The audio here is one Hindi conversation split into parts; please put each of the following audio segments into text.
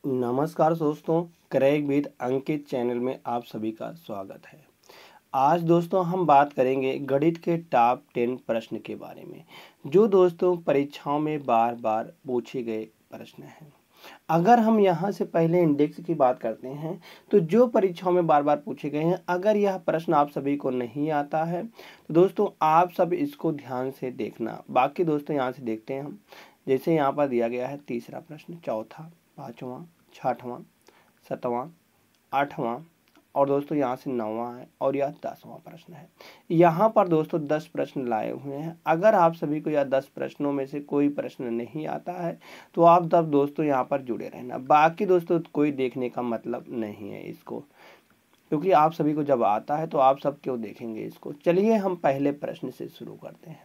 नमस्कार दोस्तों, क्रैक विद अंकित चैनल में आप सभी का स्वागत है। आज दोस्तों हम बात करेंगे गणित के टॉप 10 प्रश्न के बारे में, जो दोस्तों परीक्षाओं में बार बार पूछे गए प्रश्न हैं। अगर हम यहाँ से पहले इंडेक्स की बात करते हैं, तो जो परीक्षाओं में बार बार पूछे गए हैं, अगर यह प्रश्न आप सभी को नहीं आता है तो दोस्तों आप सब इसको ध्यान से देखना। बाकी दोस्तों यहाँ से देखते हैं हम, जैसे यहाँ पर दिया गया है तीसरा प्रश्न, चौथा, पाँचवा, छठवां, सातवां, आठवां और दोस्तों यहाँ से 9वां है और यह 10वां प्रश्न है। यहाँ पर दोस्तों 10 प्रश्न लाए हुए हैं। अगर आप सभी को यह 10 प्रश्नों में से कोई प्रश्न नहीं आता है तो आप तब दोस्तों यहाँ पर जुड़े रहना। बाकी दोस्तों कोई देखने का मतलब नहीं है इसको, क्योंकि आप सभी को जब आता है तो आप सब क्यों देखेंगे इसको। चलिए हम पहले प्रश्न से शुरू करते हैं।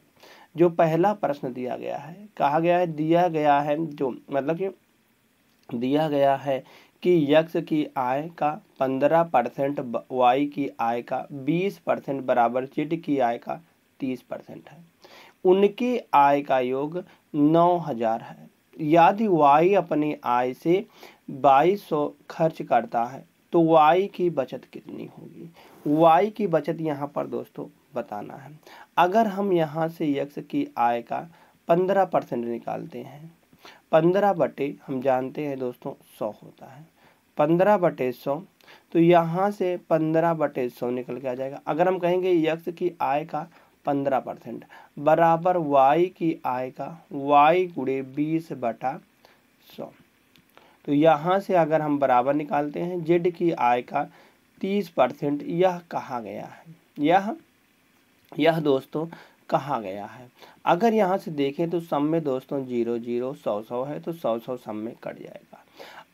जो पहला प्रश्न दिया गया है, कहा गया है, दिया गया है जो मतलब कि दिया गया है कि यक्ष की आय का 15% वाई की आय का 20% बराबर जेड की आय का 30% है। उनकी आय का योग 9000 है। यदि वाई अपनी आय से 2200 खर्च करता है तो वाई की बचत कितनी होगी। वाई की बचत यहाँ पर दोस्तों बताना है। अगर हम यहाँ से यक्ष की आय का 15% निकालते हैं, 15 बटे हम जानते हैं दोस्तों 100 होता है, 15/100, तो यहाँ से 15/100 निकल के आ जाएगा। अगर हम कहेंगे यक्ष की आय का 15% बराबर वाई की आय का वाई गुणे 20/100, तो यहाँ से अगर हम बराबर निकालते हैं जेड की आय का 30%, यह कहा गया है, यह दोस्तों कहा गया है। अगर यहाँ से देखें तो सम में दोस्तों 0 0 100 100 है, तो 100 100 सम में कट जाएगा।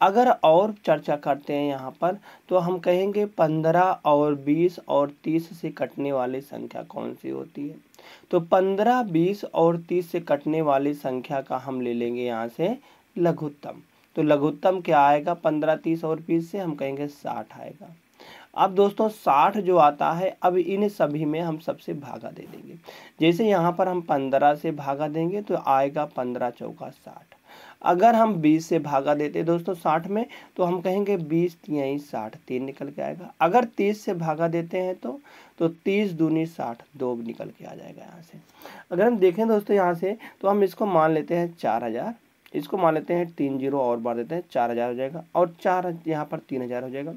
अगर और चर्चा करते हैं यहाँ पर, तो हम कहेंगे 15 और 20 और 30 से कटने वाली संख्या कौन सी होती है। तो 15, 20 और 30 से कटने वाली संख्या का हम ले लेंगे यहाँ से लघुत्तम। तो लघुत्तम क्या आएगा, 15, 30 और 20 से हम कहेंगे 60 आएगा। अब दोस्तों 60 जो आता है, अब इन सभी में हम सबसे भागा दे देंगे। जैसे यहाँ पर हम 15 से भागा देंगे तो आएगा 15 चौका 60। अगर हम 20 से भागा देते दोस्तों 60 में, तो हम कहेंगे 20 तिहाई 60, 3 निकल के आएगा। अगर 30 से भागा देते हैं तो 30 दूनी 60, 2 निकल के आ जाएगा यहाँ से। अगर हम देखें दोस्तों यहाँ से, तो हम इसको मान लेते हैं 4000, इसको मान लेते हैं 3 0 और बार देते हैं, 4000 हो जाएगा, और 4 यहाँ पर 3000 हो जाएगा,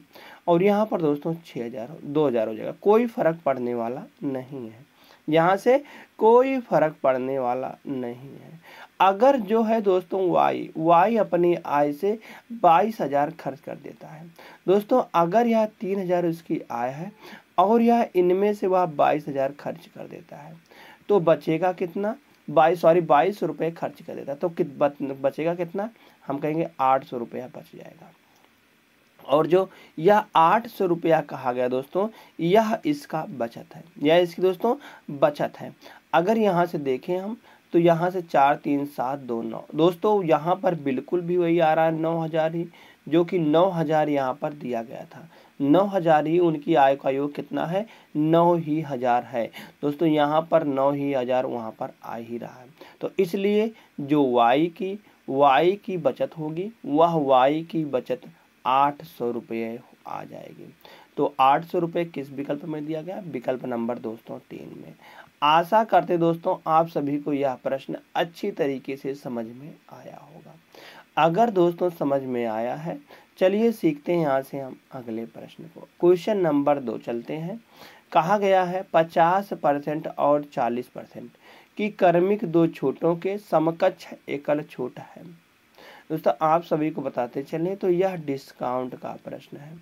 और यहाँ पर दोस्तों 6000 2000 हो जाएगा। कोई फर्क पड़ने वाला नहीं है, यहाँ से कोई फर्क पड़ने वाला नहीं है। अगर जो है दोस्तों वाई अपनी आय से 22000 खर्च कर देता है दोस्तों, अगर यह 3000 उसकी आय है और यह इनमें से वह 22000 खर्च कर देता है, तो बचेगा कितना, 22 रुपये खर्च कर देता है, तो बचेगा कितना, हम कहेंगे 800 रुपया बच जाएगा। और जो यह 800 रुपया कहा गया दोस्तों, यह इसका बचत है, यह इसकी दोस्तों बचत है। अगर यहाँ से देखें हम, तो यहाँ से 4 3 7 2 9 दोस्तों, यहाँ पर बिल्कुल भी वही आ रहा है 9000 ही, जो कि 9000 यहाँ पर दिया गया था। 9000 ही उनकी आय का योग कितना है, 9000 है दोस्तों। यहाँ पर 9000 वहाँ पर आ ही रहा है, तो इसलिए जो वाई की बचत होगी, वह वाई की बचत 800 रुपये आ जाएगी। तो 800 रुपये किस विकल्प में दिया गया, विकल्प नंबर दोस्तों 3 में। आशा करते दोस्तों आप सभी को यह प्रश्न अच्छी तरीके से समझ में आया होगा। अगर दोस्तों समझ में आया है, चलिए सीखते हैं यहाँ से हम अगले प्रश्न को। क्वेश्चन नंबर 2 चलते हैं। कहा गया है 50% और 40% की क्रमिक दो छूटों के समकक्ष एकल छूट है। दोस्तों आप सभी को बताते चलें तो यह डिस्काउंट का प्रश्न है।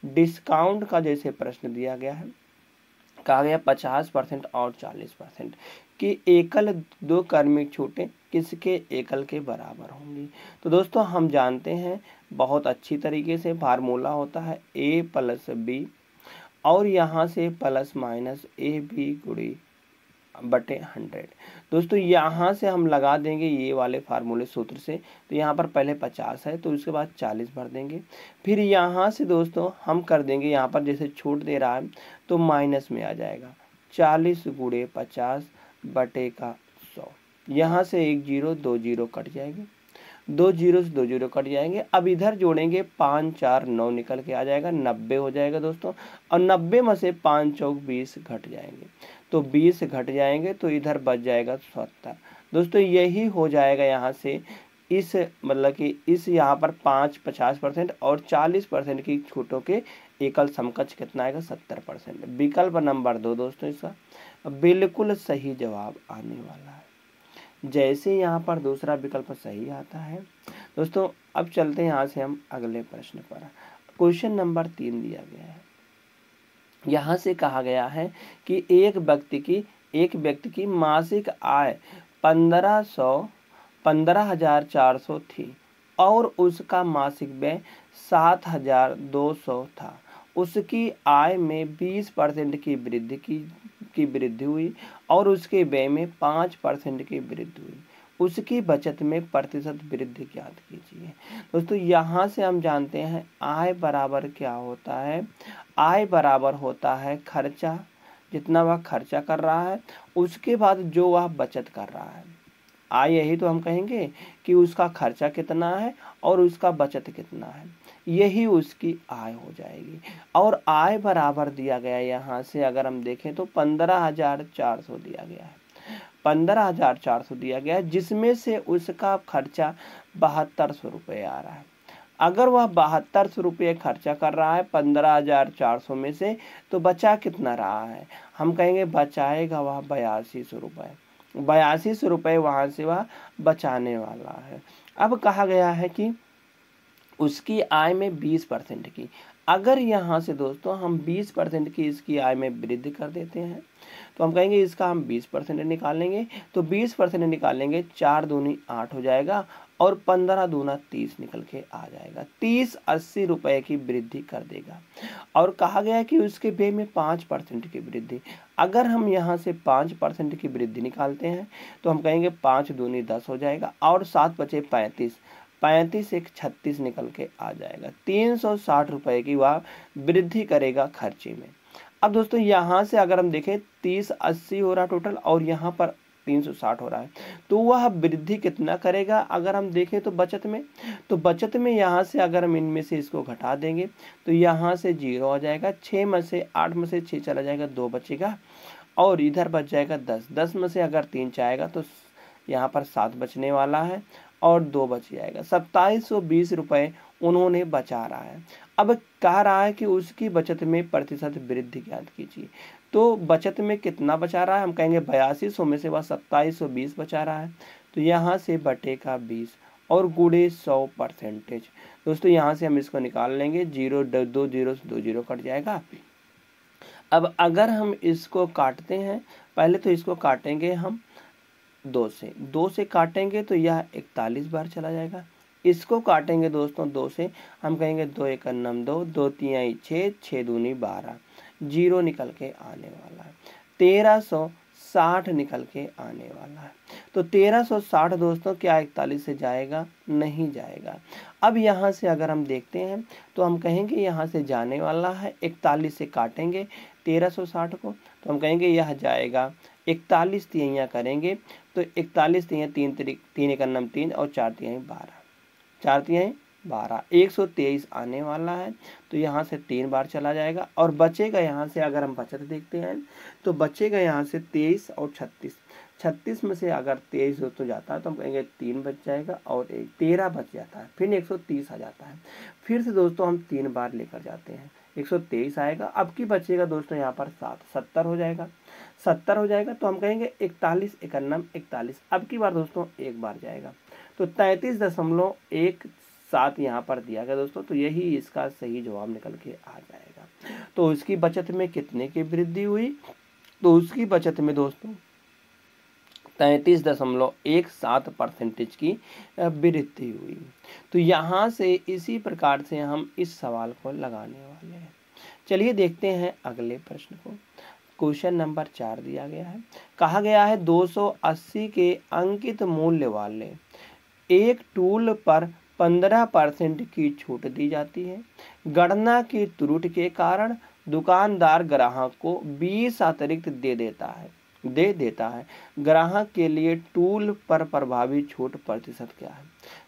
डिस्काउंट का जैसे प्रश्न दिया गया है, कहा गया 50% और 40% की एकल दो क्रमिक छूटें किसके एकल के बराबर होंगी। तो दोस्तों हम जानते हैं बहुत अच्छी तरीके से, फार्मूला होता है a + b और यहाँ से प्लस माइनस ab गुणी बटे 100। दोस्तों यहाँ से हम लगा देंगे ये वाले फार्मूले सूत्र से, तो यहाँ पर पहले 50 है तो उसके बाद 40 भर देंगे। फिर यहाँ से दोस्तों हम कर देंगे, यहाँ पर जैसे छूट दे रहा है तो माइनस में आ जाएगा, 40 गुणे 50 बटे का 100। यहाँ से 1 0 2 0 कट जाएगी। 2 जीरो से 2 जीरो कट जाएंगे। अब इधर जोड़ेंगे 5 4 9 निकल के आ जाएगा, 90 हो जाएगा दोस्तों। और 90 में से 5 चौक 20 घट जाएंगे, तो 20 घट जाएंगे तो इधर बच जाएगा 70। दोस्तों यही हो जाएगा यहाँ से इस मतलब कि इस यहाँ पर 50% और 40% की छूटों के एकल समकक्ष कितना आएगा 70%। विकल्प नंबर 2 दोस्तों इसका बिल्कुल सही जवाब आने वाला है। जैसे यहाँ पर दूसरा विकल्प सही आता है दोस्तों, अब चलते हैं यहाँ से हम अगले प्रश्न पर। क्वेश्चन नंबर 3 दिया गया है। यहाँ से कहा गया है कि एक व्यक्ति की मासिक आय 15,400 थी और उसका मासिक व्यय 7,200 था। उसकी आय में 20% की वृद्धि हुई और उसके व्यय में 5% की वृद्धि हुई। उसकी बचत में प्रतिशत वृद्धि ज्ञात कीजिए। दोस्तों यहाँ से हम जानते हैं आय बराबर क्या होता है। आय बराबर होता है खर्चा, जितना वह खर्चा कर रहा है उसके बाद जो वह बचत कर रहा है। आय यही तो हम कहेंगे कि उसका खर्चा कितना है और उसका बचत कितना है, यही उसकी आय हो जाएगी। और आय बराबर दिया गया यहाँ से अगर हम देखें तो 15,400 दिया गया है। 15,400 दिया गया है, जिसमें से उसका खर्चा 7200 रुपये आ रहा है। अगर वह 7200 रुपये खर्चा कर रहा है 15,400 में से, तो बचा कितना रहा है, हम कहेंगे बचाएगा वह 8200 रुपये। 8200 रुपये वहाँ से वह बचाने वाला है। अब कहा गया है कि उसकी आय में 20% की, अगर यहाँ से दोस्तों हम 20% की इसकी आय में वृद्धि कर देते हैं तो हम कहेंगे इसका हम 20% निकालेंगे। तो 20% निकालेंगे, 4 दूनी 8 हो जाएगा और 15 दूना 30 निकल के आ जाएगा। 30-80 रुपए की वृद्धि कर देगा। और कहा गया है कि उसके व्यय में 5% की वृद्धि। अगर हम यहाँ से 5% की वृद्धि निकालते हैं तो हम कहेंगे 5 दूनी 10 हो जाएगा और 7 बचे 35, 35 एक 36 निकल के आ जाएगा। 360 रुपए की वह वृद्धि करेगा खर्चे में। अब दोस्तों यहाँ से अगर हम देखें 30-80 हो रहा टोटल और यहाँ पर 360 हो रहा है, तो वह वृद्धि कितना करेगा अगर हम देखें तो बचत में। तो बचत में यहाँ से अगर हम इनमें से इसको घटा देंगे तो यहाँ से 0 आ जाएगा। 6 में से 8 में से 6 चला जाएगा, 2 बचेगा और इधर बच जाएगा 10। 10 में से अगर 3 जाएगा तो यहाँ पर 7 बचने वाला है और 2 बच जाएगा। 2720 रुपये उन्होंने बचा रहा है। अब कह रहा है कि उसकी बचत में प्रतिशत वृद्धि ज्ञात कीजिए। तो बचत में कितना बचा रहा है, हम कहेंगे 8200 में से वह 2720 बचा रहा है। तो यहाँ से बटेगा 20 और गुणे 100%। दोस्तों यहाँ से हम इसको निकाल लेंगे, 2 जीरो से 2 जीरो कट जाएगा। अब अगर हम इसको काटते हैं, पहले तो इसको काटेंगे हम 2 से काटेंगे तो यह 41 बार चला जाएगा। इसको काटेंगे दोस्तों 2 से, हम कहेंगे 2 एक 9 2, 2 3 6, 6 दूनी 12, 0 निकल के आने वाला है। 1360 निकल के आने वाला है। तो 1360 दोस्तों क्या 41 से जाएगा, नहीं जाएगा। अब यहाँ से अगर हम देखते हैं तो हम कहेंगे यहाँ से जाने वाला है, 41 से काटेंगे 1360 को तो हम कहेंगे यह जाएगा 41 तिहाइयाँ करेंगे तो 41 तिहाई 3 एक 3 और 4 तिहाई 12, 4 तिहाई 12, 123 आने वाला है। तो यहाँ से 3 बार चला जाएगा और बचेगा यहाँ से अगर हम बचत देखते हैं तो बचेगा यहाँ से 23 और 36। 36 में से अगर 23 तो जाता है तो हम कहेंगे 3 बच जाएगा और 13 बच जाता है, फिर 130 आ जाता है। फिर से दोस्तों हम 3 बार लेकर जाते हैं, 123 आएगा। अब की बचेगा दोस्तों यहाँ पर 70 हो जाएगा। 70 हो जाएगा तो हम कहेंगे 41 एक 41। अब की बार दोस्तों एक बार जाएगा तो 33.17 यहाँ पर दिया गया दोस्तों। तो यही इसका सही जवाब निकल के आ जाएगा। तो उसकी बचत में कितने की वृद्धि हुई, तो उसकी बचत में दोस्तों 33.17% की वृद्धि हुई। तो यहाँ से इसी प्रकार से हम इस सवाल को लगाने वाले हैं। चलिए देखते हैं अगले प्रश्न को। क्वेश्चन नंबर 4 दिया गया है। कहा गया है 280 के अंकित मूल्य वाले एक टूल पर 15% की छूट दी जाती है। गणना की त्रुटि के कारण दुकानदार ग्राहक को 20 अतिरिक्त दे देता है। दे देता है। ग्राहक के लिए टूल पर प्रभावी छूट प्रतिशत क्या है?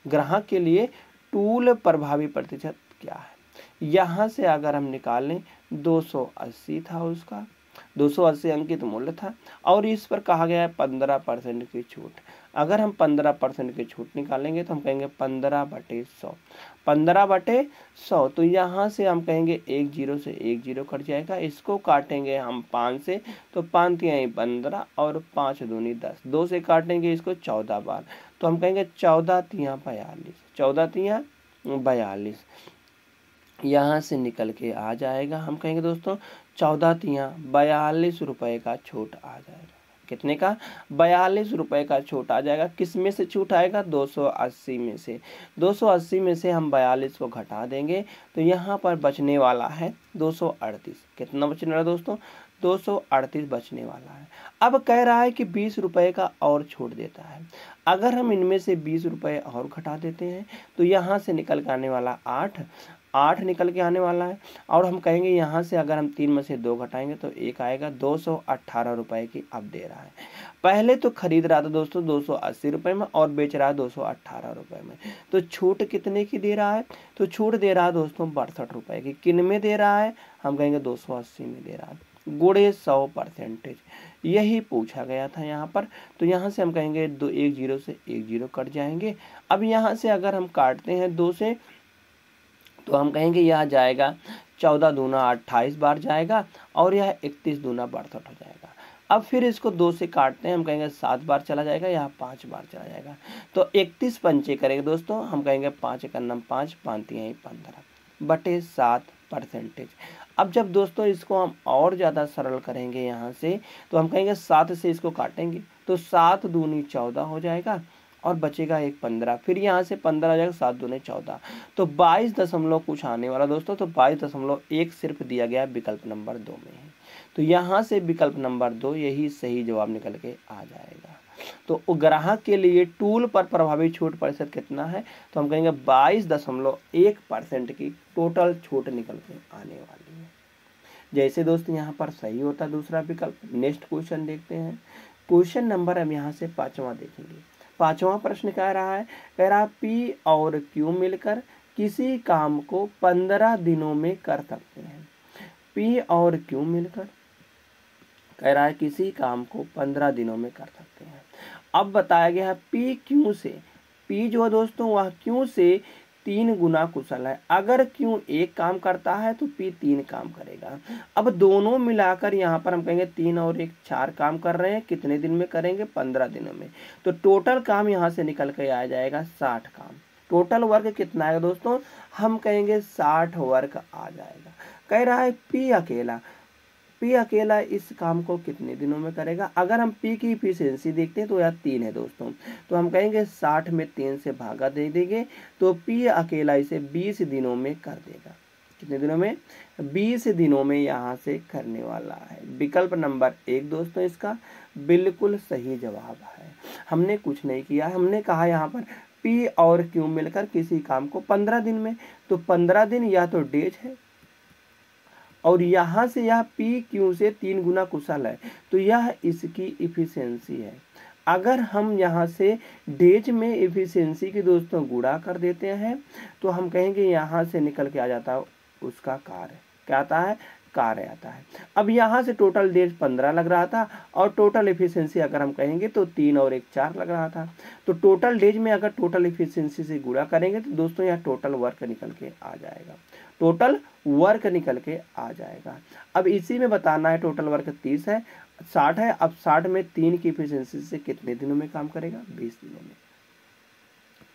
ग्राहक के लिए टूल प्रभावी प्रतिशत क्या है? यहाँ से अगर हम निकालें 280 था, उसका 280 अंकित मूल्य था और इस पर कहा गया है 15% की छूट। अगर हम 15% की छूट निकालेंगे तो हम कहेंगे 15/100, 15/100। तो यहाँ से हम कहेंगे 1 0 से 1 0 कट जाएगा। इसको काटेंगे हम 5 से तो 5 तिहाई 15 और 5 दूनी 10, 2 से काटेंगे इसको 14 बार तो हम कहेंगे 14 तिया 42, 14 तिया 42 यहाँ से निकल के आ जाएगा। हम कहेंगे दोस्तों 14 तिया 42 रुपए का छूट आ जाएगा। कितने का? 42 रुपए का छूट आ जाएगा। किस में से छूट आएगा? 280 में से। 280 में से हम 42 को घटा देंगे तो यहाँ पर बचने वाला है 238। कितना बचने वाला दोस्तों? 238 बचने वाला है। अब कह रहा है कि 20 रुपए का और छूट देता है। अगर हम इनमें से 20 रुपए और घटा देते हैं तो यहाँ से निकल के आने वाला 8 निकल के आने वाला है और हम कहेंगे यहाँ से अगर हम 3 में से 2 घटाएंगे तो 1 आएगा। 218 रुपए की अब दे रहा है। पहले तो खरीद रहा था दोस्तों 280 रुपए में और बेच रहा है 218 रुपए में। तो छूट कितने की दे रहा है? तो छूट दे रहा है दोस्तों 62 रुपए की। किन में दे रहा है? हम कहेंगे 280 में दे रहा है। गुणे 100%, यही पूछा गया था यहाँ पर। तो यहाँ से हम कहेंगे 1 0 से 1 0 कट जाएंगे। अब यहाँ से अगर हम काटते हैं 2 से तो हम कहेंगे यह जाएगा 14 दूना 28 बार जाएगा और यह 31 दूना 62 हो जाएगा। अब फिर इसको 2 से काटते हैं, हम कहेंगे 7 बार चला जाएगा, यहाँ 5 बार चला जाएगा। तो 31 पंचे करेंगे दोस्तों, हम कहेंगे 5 1 5, 5 3 15/7%। अब जब दोस्तों इसको हम और ज़्यादा सरल करेंगे यहाँ से तो हम कहेंगे 7 से इसको काटेंगे तो 7 दूनी 14 हो जाएगा और बचेगा 1 15। फिर यहाँ से 15 आ जाएगा, 7 दूने 14 तो 22 दशमलव कुछ आने वाला दोस्तों। तो 22.1 सिर्फ दिया गया विकल्प नंबर 2 में है। तो यहाँ से विकल्प नंबर 2 यही सही जवाब निकल के आ जाएगा। तो ग्राहक के लिए टूल पर प्रभावी छूट प्रतिशत कितना है? तो हम कहेंगे 22.1% की टोटल छूट निकल के आने वाली है। जैसे दोस्तों यहाँ पर सही होता दूसरा विकल्प। नेक्स्ट क्वेश्चन देखते हैं। क्वेश्चन नंबर हम यहाँ से 5वां देखेंगे। 5वां प्रश्न कह रहा है पी और क्यू मिलकर किसी काम को 15 दिनों में कर सकते हैं। पी और क्यू मिलकर कह रहा है किसी काम को 15 दिनों में कर सकते हैं। अब बताया गया है पी क्यू से, पी जो है दोस्तों वह क्यू से 3 गुना कुशल है। अगर क्यू 1 काम करता है तो पी 3 काम करेगा। अब दोनों मिलाकर यहाँ पर हम कहेंगे 3 और 1 4 काम कर रहे हैं। कितने दिन में करेंगे? 15 दिनों में। तो टोटल काम यहाँ से निकल के आ जाएगा 60 काम। टोटल वर्क कितना आएगा दोस्तों? हम कहेंगे 60 वर्क आ जाएगा। कह रहा है पी अकेला इस काम को कितने दिनों में करेगा? अगर हम पी की इफिशियंसी देखते हैं तो यह 3 है दोस्तों। तो हम कहेंगे 60 में 3 से भागा दे देंगे तो पी अकेला इसे 20 दिनों में कर देगा। कितने दिनों में? 20 दिनों में यहाँ से करने वाला है। विकल्प नंबर 1 दोस्तों इसका बिल्कुल सही जवाब है। हमने कुछ नहीं किया, हमने कहा यहाँ पर पी और क्यू मिलकर किसी काम को 15 दिन में। तो 15 दिन या तो डेज है और यहाँ से यह पी क्यू से 3 गुना कुशल है तो यह इसकी इफिशियंसी है। अगर हम यहाँ से डेज में इफिशियंसी की दोस्तों गुणा कर देते हैं तो हम कहेंगे यहाँ से निकल के आ जाता है उसका कार्य। क्या आता है? कार्य आता है। अब यहाँ से टोटल डेज 15 लग रहा था और टोटल इफिशियंसी अगर हम कहेंगे तो 3 और 1 4 लग रहा था। तो टोटल डेज में अगर टोटल इफिशियंसी से गुणा करेंगे तो दोस्तों यहाँ टोटल वर्क निकल के आ जाएगा। टोटल वर्क निकल के आ जाएगा। अब इसी में बताना है टोटल वर्क 30 है, 60 है। अब 60 में 3 की इफिशियंसी से कितने दिनों में काम करेगा? 20 दिनों में।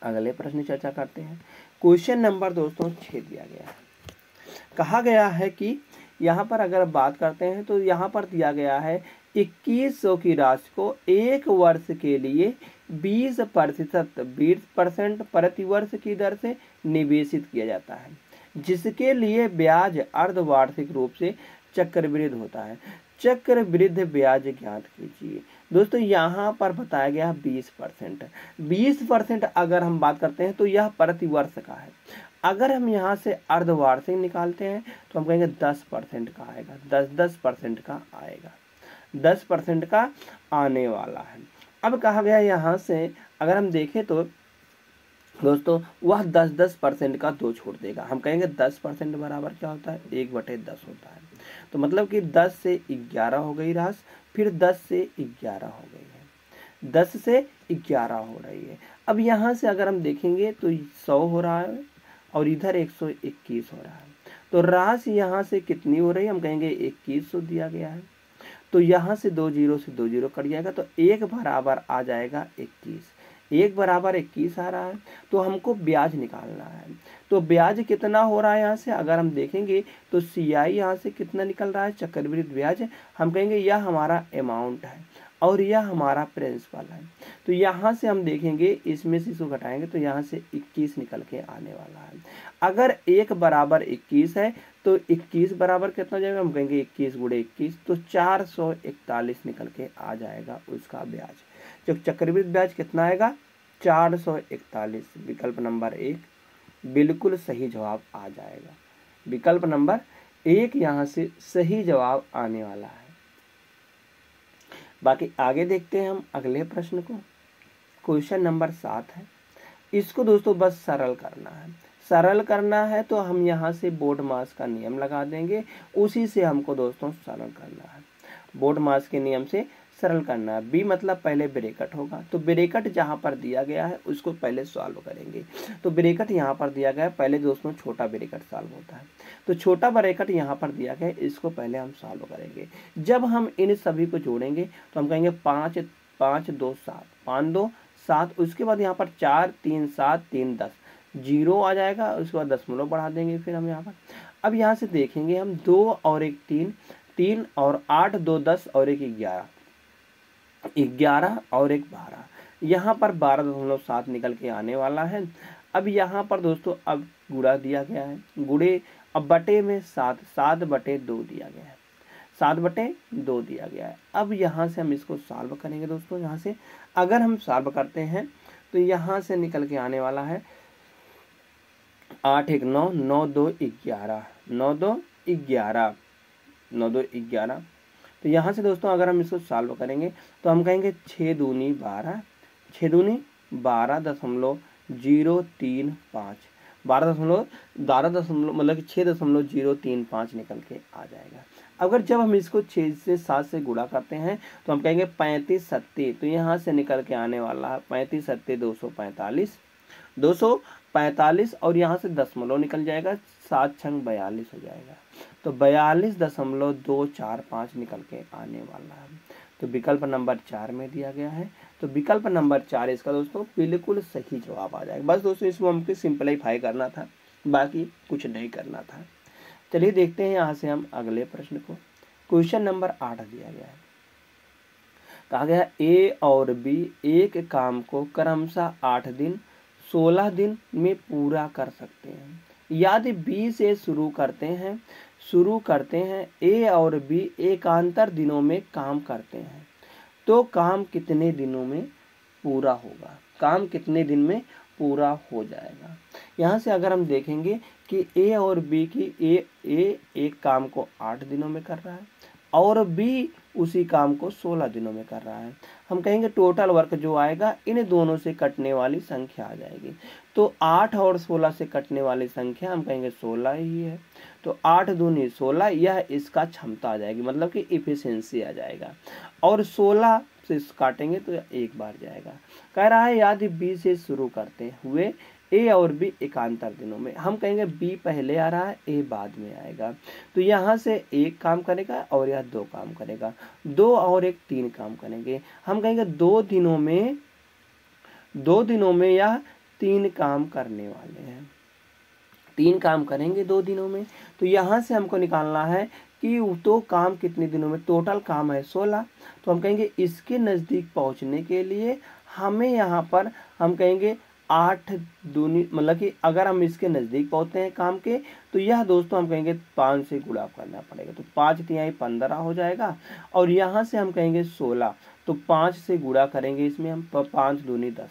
अगले प्रश्न चर्चा करते हैं। क्वेश्चन नंबर दोस्तों 6 दिया गया है। कहा गया है कि यहाँ पर अगर बात करते हैं तो यहाँ पर दिया गया है 2100 की राशि को 1 वर्ष के लिए 20% प्रति वर्ष की दर से निवेशित किया जाता है, जिसके लिए ब्याज अर्धवार्षिक रूप से चक्रवृद्धि होता है। चक्रवृद्धि ब्याज ज्ञात कीजिए। दोस्तों यहाँ पर बताया गया 20%। 20% अगर हम बात करते हैं तो यह प्रति वर्ष का है। अगर हम यहाँ से अर्धवार्षिक निकालते हैं तो हम कहेंगे 10% का आएगा, 10% का आएगा। 10% का आने वाला है। अब कहा गया यहाँ से अगर हम देखें तो दोस्तों वह 10% का 2 छोड़ देगा। हम कहेंगे 10% बराबर क्या होता है, 1/10 होता है। तो मतलब कि 10 से 11 हो गई राशि, फिर 10 से 11 हो गई है, 10 से 11 हो रही है। अब यहाँ से अगर हम देखेंगे तो 100 हो रहा है और इधर 121 हो रहा है। तो राशि यहाँ से कितनी हो रही है, हम कहेंगे 2100 दिया गया है। तो यहाँ से 2 जीरो से 2 जीरो कट जाएगा, तो 1 बराबर आ जाएगा 21। 1 बराबर 21 आ रहा है। तो हमको ब्याज निकालना है। तो ब्याज कितना हो रहा है यहाँ से अगर हम देखेंगे तो CI यहाँ से कितना निकल रहा है, चक्रवृद्धि ब्याज। हम कहेंगे यह हमारा अमाउंट है और यह हमारा प्रिंसिपल है। तो यहाँ से हम देखेंगे इसमें से इसको घटाएंगे तो यहाँ से 21 निकल के आने वाला है। अगर 1 बराबर 21 है तो 21 बराबर कितना जाएगा, हम कहेंगे 21 गुणे 21, तो 441 निकल के आ जाएगा उसका ब्याज। जो चक्रवृद्धि ब्याज कितना आएगा, 441। विकल्प नंबर 1 बिल्कुल सही जवाब आ जाएगा। विकल्प नंबर 1 यहाँ से सही जवाब आने वाला है। बाकी आगे देखते हैं हम अगले प्रश्न को। क्वेश्चन नंबर 7 है। इसको दोस्तों बस सरल करना है। सरल करना है तो हम यहाँ से बोर्ड मास का नियम लगा देंगे, उसी से हमको दोस्तों सरल करना है। बोर्ड मास के नियम से सरल करना है। बी मतलब पहले ब्रैकेट होगा, तो ब्रैकेट जहाँ पर दिया गया है उसको पहले सॉल्व करेंगे। तो ब्रैकेट यहाँ पर दिया गया है, पहले दोस्तों छोटा ब्रैकेट सॉल्व होता है। तो छोटा ब्रैकेट यहाँ पर दिया गया है, इसको पहले हम सॉल्व करेंगे। जब हम इन सभी को जोड़ेंगे तो हम कहेंगे 5 5 2 7, 5 2 7, उसके बाद यहाँ पर 4 3 7 3 10, 0 आ जाएगा। उसके बाद दशमलव बढ़ा देंगे फिर हम यहाँ पर। अब यहाँ से देखेंगे हम 2 और 1 3, 3 और 8, 2 10 और 1 11, 11 और 1 12, यहाँ पर 12.7 निकल के आने वाला है। अब यहाँ पर दोस्तों अब गुणा दिया गया है, गुणे अब बटे में 7, 7/2 दिया गया है, 7/2 दिया गया है। अब यहाँ से हम इसको सॉल्व करेंगे दोस्तों। यहाँ से अगर हम सॉल्व करते हैं तो यहाँ से निकल के आने वाला है 8 1 9, 9 2 11, 9 2 11, 9 2 11। तो यहाँ से दोस्तों अगर हम इसको सॉल्व करेंगे तो हम कहेंगे 6 दूनी 12, 6 दूनी 12.035, 12 मतलब 6.035 निकल के आ जाएगा। अगर जब हम इसको 6 से 7 से गुणा करते हैं तो हम कहेंगे 35 7, तो यहाँ से निकल के आने वाला है 35 7 245, 245 और यहाँ से दशमलव निकल जाएगा, 7 6 42 हो जाएगा। तो 42.245 निकल के आने वाला है। तो विकल्प नंबर 4 में दिया गया है। तो विकल्प नंबर 4 इसका दोस्तों बिल्कुल सही जवाब आ जाएगा। बस दोस्तों इसको हमको सिंपलीफाई करना था, बाकी कुछ नहीं करना था। चलिए देखते हैं यहाँ से हम अगले प्रश्न को। क्वेश्चन नंबर 8 दिया गया है। कहा गया A और B एक काम को क्रमशः 8 दिन 16 दिन में पूरा कर सकते हैं। यदि B से शुरू करते हैं A और B एकांतर दिनों में काम करते हैं तो काम कितने दिनों में पूरा होगा, काम कितने दिन में पूरा हो जाएगा। यहाँ से अगर हम देखेंगे कि A और B की A एक काम को 8 दिनों में कर रहा है और B उसी काम को 16 दिनों में कर रहा है। हम कहेंगे टोटल वर्क जो आएगा इन दोनों से कटने वाली संख्या आ जाएगी। तो 8 और 16 से कटने वाली संख्या हम कहेंगे 16 ही है। तो 8 दूनी 16, यह इसका क्षमता आ जाएगी, मतलब कि इफिशियंसी आ जाएगा। और 16 से काटेंगे तो 1 बार जाएगा। कह रहा है यदि B से शुरू करते हुए A और B एकांतर दिनों में, हम कहेंगे B पहले आ रहा है, A बाद में आएगा। तो यहाँ से 1 काम करेगा और यह 2 काम करेगा, 2 और 1 3 काम करेंगे। हम कहेंगे 2 दिनों में यह 3 काम करने वाले हैं, 3 काम करेंगे 2 दिनों में। तो यहाँ से हमको निकालना है कि तो काम कितने दिनों में, टोटल काम है 16। तो हम कहेंगे इसके नज़दीक पहुँचने के लिए हमें यहाँ पर हम कहेंगे 8 दूनी, मतलब कि अगर हम इसके नज़दीक पहुँचते हैं काम के तो यह दोस्तों हम कहेंगे 5 से गुणा करना पड़ेगा। तो 5 तिहाई 15 हो जाएगा और यहाँ से हम कहेंगे 16, तो 5 से गुणा करेंगे इसमें हम, 5 दूनी 10,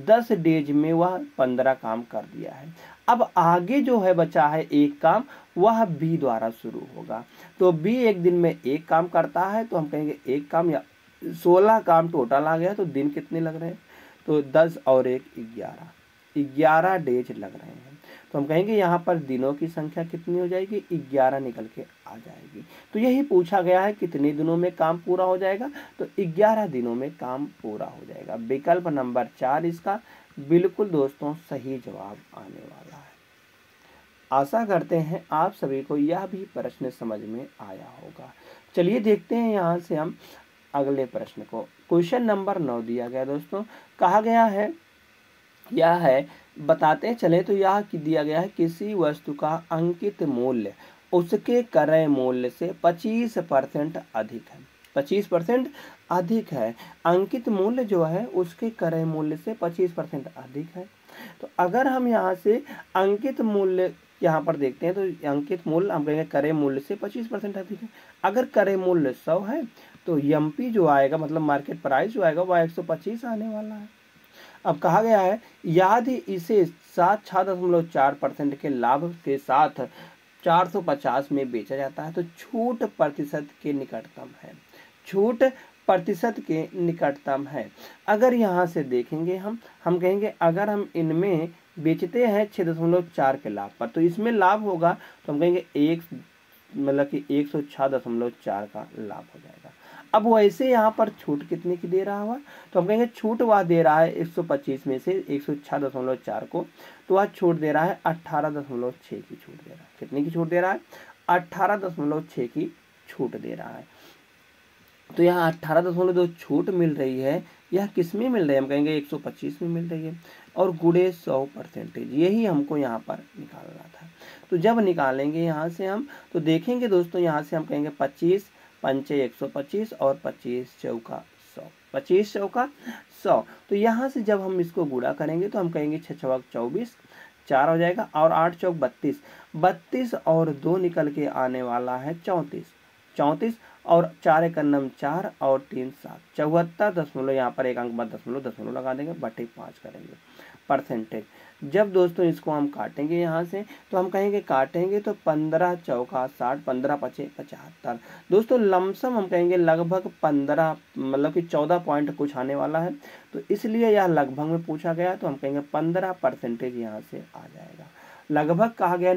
10 डेज में वह 15 काम कर दिया है। अब आगे जो है बचा है 1 काम, वह बी द्वारा शुरू होगा। तो बी एक दिन में एक काम करता है, तो हम कहेंगे एक काम, या 16 काम टोटल आ गया, तो दिन कितने लग रहे हैं, तो 10 और 1 11, 11 डेज लग रहे हैं। तो हम कहेंगे यहाँ पर दिनों की संख्या कितनी हो जाएगी, 11 निकल के आ जाएगी। तो यही पूछा गया है कितने दिनों में काम पूरा हो जाएगा, तो 11 दिनों में काम पूरा हो जाएगा। विकल्प नंबर 4 इसका बिल्कुल दोस्तों सही जवाब आने वाला है। आशा करते हैं आप सभी को यह भी प्रश्न समझ में आया होगा। चलिए देखते हैं यहाँ से हम अगले प्रश्न को। क्वेश्चन नंबर 9 दिया गया दोस्तों, कहा गया है, यह है बताते चले, तो यह दिया गया है किसी वस्तु का अंकित मूल्य उसके क्रय मूल्य से 25% अधिक है। 25% अधिक है, अंकित मूल्य जो है उसके क्रय मूल्य से 25% अधिक है। तो अगर हम यहाँ से अंकित मूल्य यहाँ पर देखते हैं, तो अंकित मूल्य हम कहेंगे क्रय मूल्य से 25% अधिक है। अगर क्रय मूल्य 100 है, तो एमपी जो आएगा मतलब मार्केट प्राइस जो आएगा वह 125 आने वाला है। अब कहा गया है यदि इसे 7.4% के लाभ के साथ 450 में बेचा जाता है, तो छूट प्रतिशत के निकटतम है। छूट प्रतिशत के निकटतम है। अगर यहाँ से देखेंगे हम कहेंगे अगर हम इनमें बेचते हैं 6.4 के लाभ पर, तो इसमें लाभ होगा, तो हम कहेंगे एक मतलब कि 106.4 का लाभ हो जाएगा। अब वैसे यहाँ पर छूट कितने की दे रहा हुआ, तो हम कहेंगे छूट वह दे रहा है 125 में से 106.4 को, तो वह छूट दे रहा है 18.6 की छूट दे रहा है। कितने की छूट दे रहा है, 18.6 की छूट दे रहा है। तो यहाँ 18.2 छूट मिल रही है, यह किस में मिल रही है, हम कहेंगे 125 में मिल रही है, और गुणे 100%, यही हमको यहाँ पर निकालना था। तो जब निकालेंगे यहाँ से हम, तो देखेंगे दोस्तों यहाँ से हम कहेंगे 25 पंचे 125 और 25 चौका 100, 25 चौका 100। तो यहाँ से जब हम इसको गुणा करेंगे, तो हम कहेंगे 6 चौक 24, 4 हो जाएगा, और 8 चौक 32, 32 और 2 निकल के आने वाला है 34, 34 और 4 एक नम 4 और 3 7, 74 यहाँ पर एक अंक बाद दशमलव लगा देंगे, बटे 5 करेंगे परसेंटेज। जब दोस्तों इसको हम काटेंगे यहाँ से, तो हम कहेंगे काटेंगे तो 15 चौका 60, 15 पचे 75। दोस्तों लमसम हम कहेंगे लगभग 15 मतलब कि 14 पॉइंट कुछ आने वाला है, तो इसलिए यह लगभग में पूछा गया, तो हम कहेंगे 15% यहाँ से आ जाएगा। लगभग कहा गया,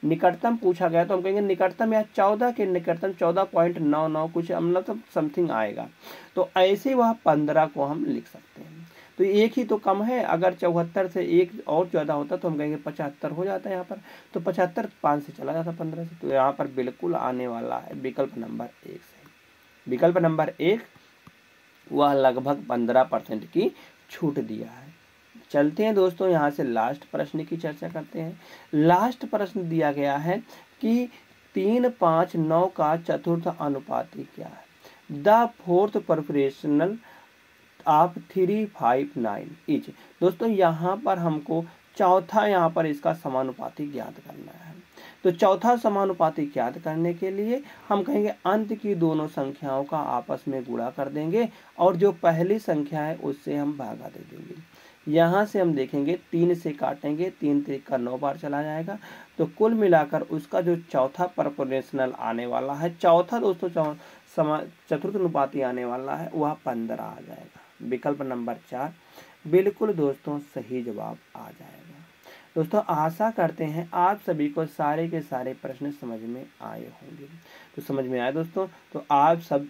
निकटतम पूछा गया, तो हम कहेंगे निकटतम या 14 के निकटतम 14.99 कुछ मतलब समथिंग आएगा, तो ऐसे वह 15 को हम लिख सकते हैं। तो एक ही तो कम है, अगर 74 से एक और ज़्यादा होता तो हम कहेंगे 75 हो जाता है यहाँ पर, तो 75 5 से चला जाता 15 से, तो यहाँ पर बिल्कुल आने वाला है विकल्प नंबर 1 से। विकल्प नंबर 1 वह लगभग 15% की छूट दिया है। चलते हैं दोस्तों यहाँ से लास्ट प्रश्न की चर्चा करते हैं। लास्ट प्रश्न दिया गया है कि 3, 5, 9 का चतुर्थ अनुपाती क्या है। The fourth proportional of 3, 5, 9 etch. दोस्तों यहाँ पर हमको चौथा यहाँ पर इसका समानुपाती ज्ञात करना है। तो चौथा समानुपाती ज्ञात करने के लिए हम कहेंगे अंत की दोनों संख्याओं का आपस में गुणा कर देंगे, और जो पहली संख्या है उससे हम भागा दे देंगे। यहाँ से हम देखेंगे 3 से काटेंगे, 3 3 का 9 बार चला जाएगा, तो कुल मिलाकर उसका जो चौथा प्रोपोर्शनल आने वाला है, चौथा दोस्तों चतुर्थ अनुपाती आने वाला है, वह 15 आ जाएगा। विकल्प नंबर 4 बिल्कुल दोस्तों सही जवाब आ जाएगा। दोस्तों आशा करते हैं आप सभी को सारे के सारे प्रश्न समझ में आए होंगे। तो समझ में आए दोस्तों, तो आप सब